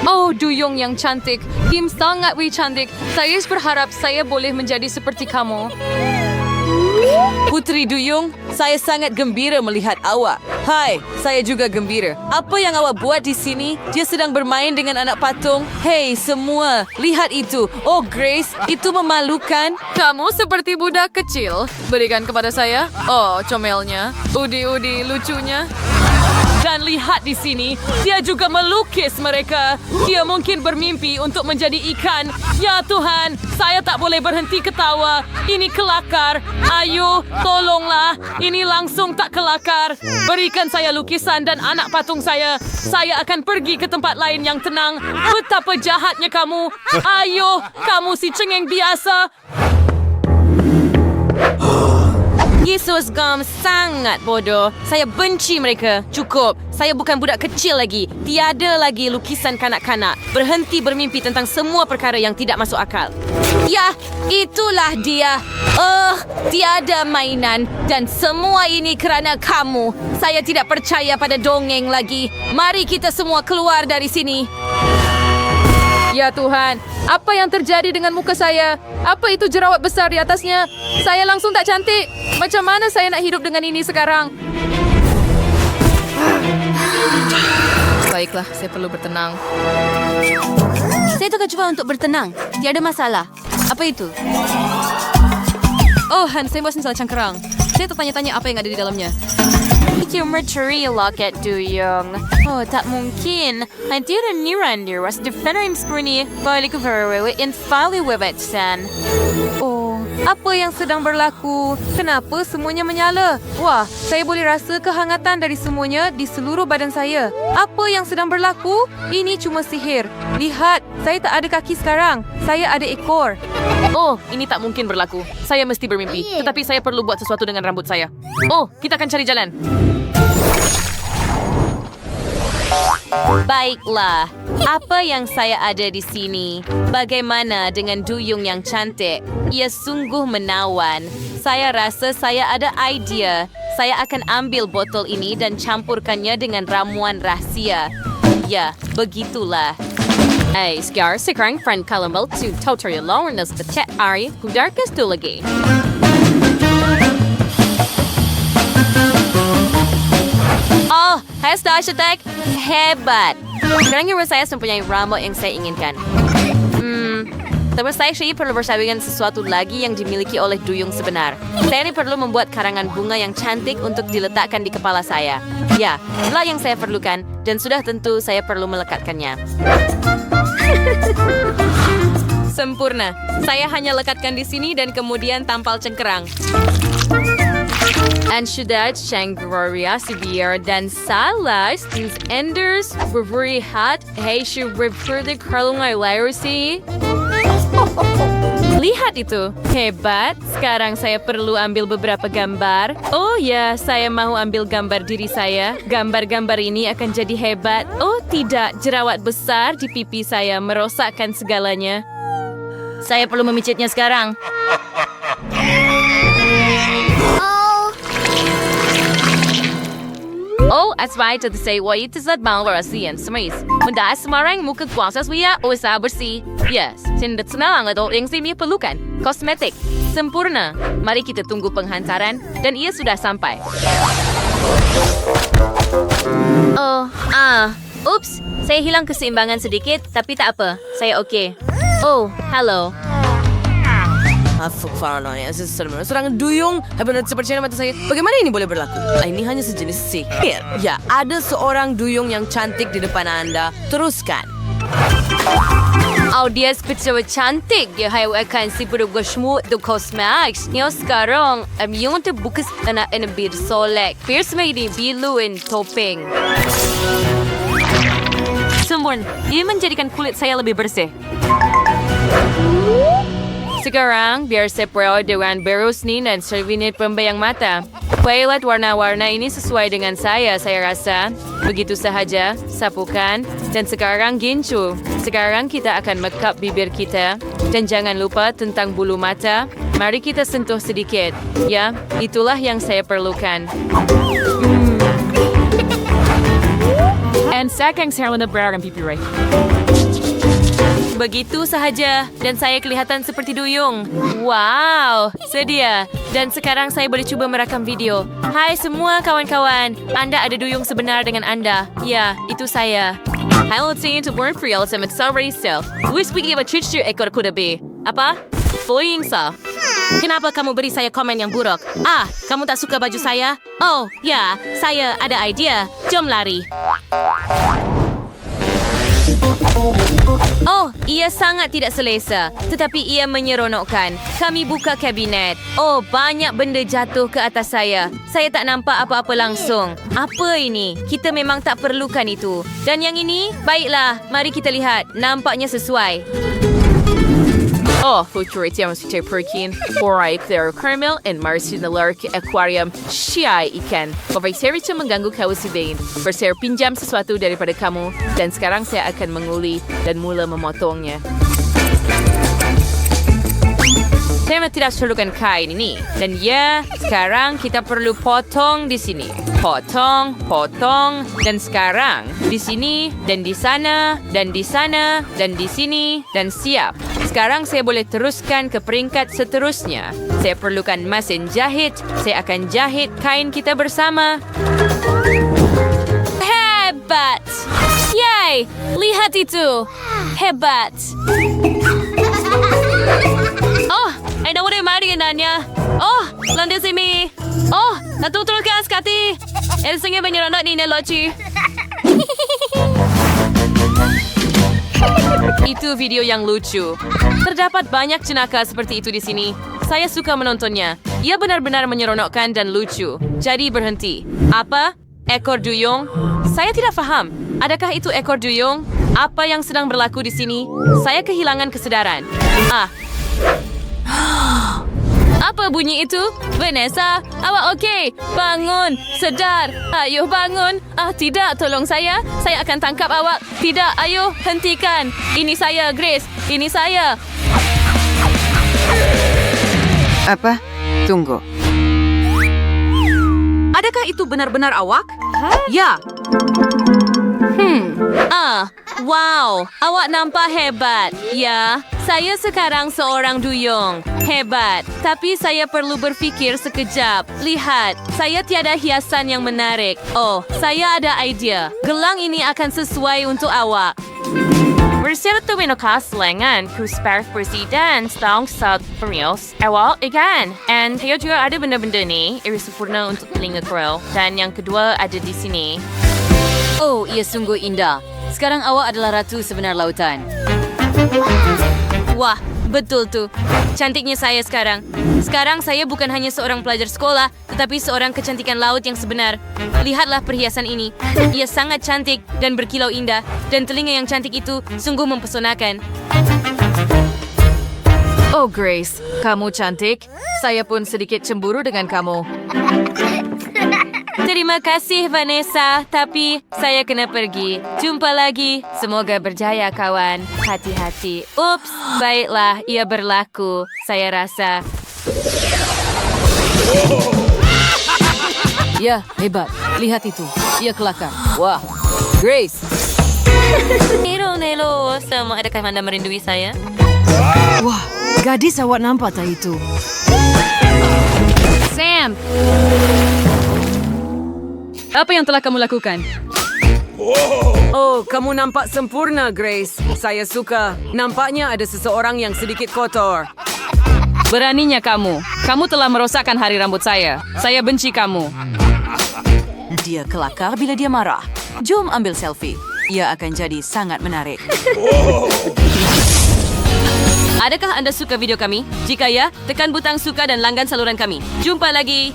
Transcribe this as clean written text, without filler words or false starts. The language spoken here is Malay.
Oh, duyung yang cantik. Kim sangat cantik. Saya berharap saya boleh menjadi seperti kamu. Putri Duyung, saya sangat gembira melihat awak. Hai, saya juga gembira. Apa yang awak buat di sini? Dia sedang bermain dengan anak patung. Hei semua, lihat itu. Oh Grace, itu memalukan. Kamu seperti budak kecil. Berikan kepada saya. Oh, comelnya. Udi-udi lucunya. Dan lihat di sini, dia juga melukis mereka. Dia mungkin bermimpi untuk menjadi ikan. Ya Tuhan, saya tak boleh berhenti ketawa. Ini kelakar. Ayo, tolonglah. Ini langsung tak kelakar. Berikan saya lukisan dan anak patung saya. Saya akan pergi ke tempat lain yang tenang. Betapa jahatnya kamu. Ayo, kamu si cengeng biasa. Yesus Gom sangat bodoh. Saya benci mereka. Cukup. Saya bukan budak kecil lagi. Tiada lagi lukisan kanak-kanak. Berhenti bermimpi tentang semua perkara yang tidak masuk akal. Ya, itulah dia. Tiada mainan. Dan semua ini kerana kamu. Saya tidak percaya pada dongeng lagi. Mari kita semua keluar dari sini. Ya Tuhan, apa yang terjadi dengan muka saya? Apa itu jerawat besar di atasnya? Saya langsung tak cantik. Macam mana saya nak hidup dengan ini sekarang? Baiklah, saya perlu bertenang. Saya tukar cuba untuk bertenang. Tiada masalah. Apa itu? Oh, Han, saya buat salah cangkerang. Saya tertanya-tanya apa yang ada di dalamnya. Itu Mercury Locket Duyung. Oh, tak mungkin. Hadir Nirandir was defender Spruni balik verwewe infali webetsan. Oh, apa yang sedang berlaku? Kenapa semuanya menyala? Wah, saya boleh rasa kehangatan dari semuanya di seluruh badan saya. Apa yang sedang berlaku? Ini cuma sihir. Lihat, saya tak ada kaki sekarang. Saya ada ekor. Oh, ini tak mungkin berlaku. Saya mesti bermimpi. Tetapi saya perlu buat sesuatu dengan rambut saya. Oh, kita akan cari jalan. Baiklah, apa yang saya ada di sini? Bagaimana dengan Duyung yang cantik? Ia sungguh menawan. Saya rasa saya ada idea. Saya akan ambil botol ini dan campurkannya dengan ramuan rahsia. Ya, begitulah. Sekarang friend kalambal to tutorial lawarnas pecet Ari Hudarkas tu lagi. Oh, hashtag hebat. Sekarang hero saya mempunyai rambut yang saya inginkan. Tapi saya perlu bersaing dengan sesuatu lagi yang dimiliki oleh Duyung sebenar. Saya ini perlu membuat karangan bunga yang cantik untuk diletakkan di kepala saya. Ya, itulah yang saya perlukan dan sudah tentu saya perlu melekatkannya. Sempurna. Saya hanya lekatkan di sini dan kemudian tampal cengkerang. And sudah Gloria Sibier dan Salas these enders were very hot. Hey, she referred to Carlungai Lyrosi. Lihat itu. Hebat. Sekarang saya perlu ambil beberapa gambar. Oh ya, saya mau ambil gambar diri saya. Gambar-gambar ini akan jadi hebat. Oh tidak, jerawat besar di pipi saya merosakkan segalanya. Saya perlu memicitnya sekarang. Oh, that's right to say why it is that malvarasian semis. Menda semarang muka kuasa suya usaha bersih. Yes, tindak senang atau yang sini perlukan. Kosmetik. Sempurna. Mari kita tunggu penghantaran dan ia sudah sampai. Oops, saya hilang keseimbangan sedikit tapi tak apa. Saya okey. Oh, hello. Seorang Duyung benar seperti mata saya. Bagaimana ini boleh berlaku? Ini hanya sejenis sihir. Ya, ada seorang Duyung yang cantik di depan anda. Teruskan. Oh, dia seperti cantik. Dia akan si berubah semua the cosmetics. Yang sekarang, yung terbuka na bir solek. Pierce may di biluin topping. Sempurna. Ini menjadikan kulit saya lebih bersih. Sekarang, biar saya pro dengan berusni dan servinit pembayang mata. Violet warna-warna ini sesuai dengan saya rasa. Begitu sahaja, sapukan, dan sekarang gincu. Sekarang kita akan make-up bibir kita. Dan jangan lupa tentang bulu mata. Mari kita sentuh sedikit. Ya, itulah yang saya perlukan. Dan saya akan share dengan pipi Ray. Begitu sahaja dan saya kelihatan seperti duyung. Wow, sedia. Dan sekarang saya boleh cuba merakam video. Hai semua kawan-kawan, Anda ada duyung sebenar dengan Anda. Ya, itu saya. Hello team, to burn free sama Sorry Self. Wish we give a treat to ekor kuda B. Apa? Flying sa. Kenapa kamu beri saya komen yang buruk? Ah, kamu tak suka baju saya? Oh, ya, saya ada idea. Jom lari. Oh, ia sangat tidak selesa. Tetapi ia menyeronokkan. Kami buka kabinet. Oh, banyak benda jatuh ke atas saya. Saya tak nampak apa-apa langsung. Apa ini? Kita memang tak perlukan itu. Dan yang ini? Baiklah, mari kita lihat. Nampaknya sesuai. Oh, futurity ang si Perkin. Foray Claire Caramel and Marcy na Lark Aquarium. Siya ikan. Pabay seri siya mengganggu kau si Bane. Berser pinjam sesuatu daripada kamu. Dan sekarang saya akan menguli dan mula memotongnya. Saya tidak perlukan kain ini. Dan ya, sekarang kita perlu potong di sini. Potong, potong. Dan sekarang, di sini, dan di sana, dan di sana, dan di sini, dan siap. Sekarang saya boleh teruskan ke peringkat seterusnya. Saya perlukan mesin jahit. Saya akan jahit kain kita bersama. Hebat! Yay! Lihat itu! Hebat! Oh, ay nawala yung mariginanya. Oh, landas simi. Oh, natutulog ka askati. Elsanya banyaronot ni Nelochi. Itu video yang lucu. Terdapat banyak jenaka seperti itu di sini. Saya suka menontonnya. Ia benar-benar menyeronokkan dan lucu. Jadi berhenti. Apa? Ekor duyung? Saya tidak faham. Adakah itu ekor duyung? Apa yang sedang berlaku di sini? Saya kehilangan kesedaran. Apa bunyi itu? Vanessa, awak okey? Bangun, sedar. Ayo bangun. Tidak, tolong saya. Saya akan tangkap awak. Tidak, ayo, hentikan. Ini saya, Grace. Ini saya. Apa? Tunggu. Adakah itu benar-benar awak? Ya. Wow, awak nampak hebat. Ya, saya sekarang seorang duyung. Hebat. Tapi saya perlu berfikir sekejap. Lihat, saya tiada hiasan yang menarik. Oh, saya ada idea. Gelang ini akan sesuai untuk awak. Berserta menokas lengan kusper presiden stong South Premios awal ikan. And saya juga ada benda-benda ni iri sempurna untuk telinga Krill. Dan yang kedua ada di sini. Oh, ia sungguh indah. Sekarang awak adalah ratu sebenar lautan. Wah, betul tu. Cantiknya saya sekarang. Sekarang saya bukan hanya seorang pelajar sekolah, tetapi seorang kecantikan laut yang sebenar. Lihatlah perhiasan ini. Ia sangat cantik dan berkilau indah. Dan telinga yang cantik itu sungguh mempesonakan. Oh Grace, kamu cantik. Saya pun sedikit cemburu dengan kamu. Terima kasih Vanessa, tapi saya kena pergi. Jumpa lagi. Semoga berjaya kawan. Hati-hati. Ups, baiklah, ia berlaku. Saya rasa. Ya, hebat. Lihat itu. Ia kelakar. Wah, Grace. Nelo, sama adakah Anda merindui saya? Wah, gadis awak nampak tak itu? Sam! Apa yang telah kamu lakukan? Oh, kamu nampak sempurna, Grace. Saya suka. Nampaknya ada seseorang yang sedikit kotor. Beraninya kamu. Kamu telah merosakkan hari rambut saya. Saya benci kamu. Dia kelakar bila dia marah. Jom ambil selfie. Ia akan jadi sangat menarik. Adakah Anda suka video kami? Jika ya, tekan butang suka dan langgan saluran kami. Jumpa lagi.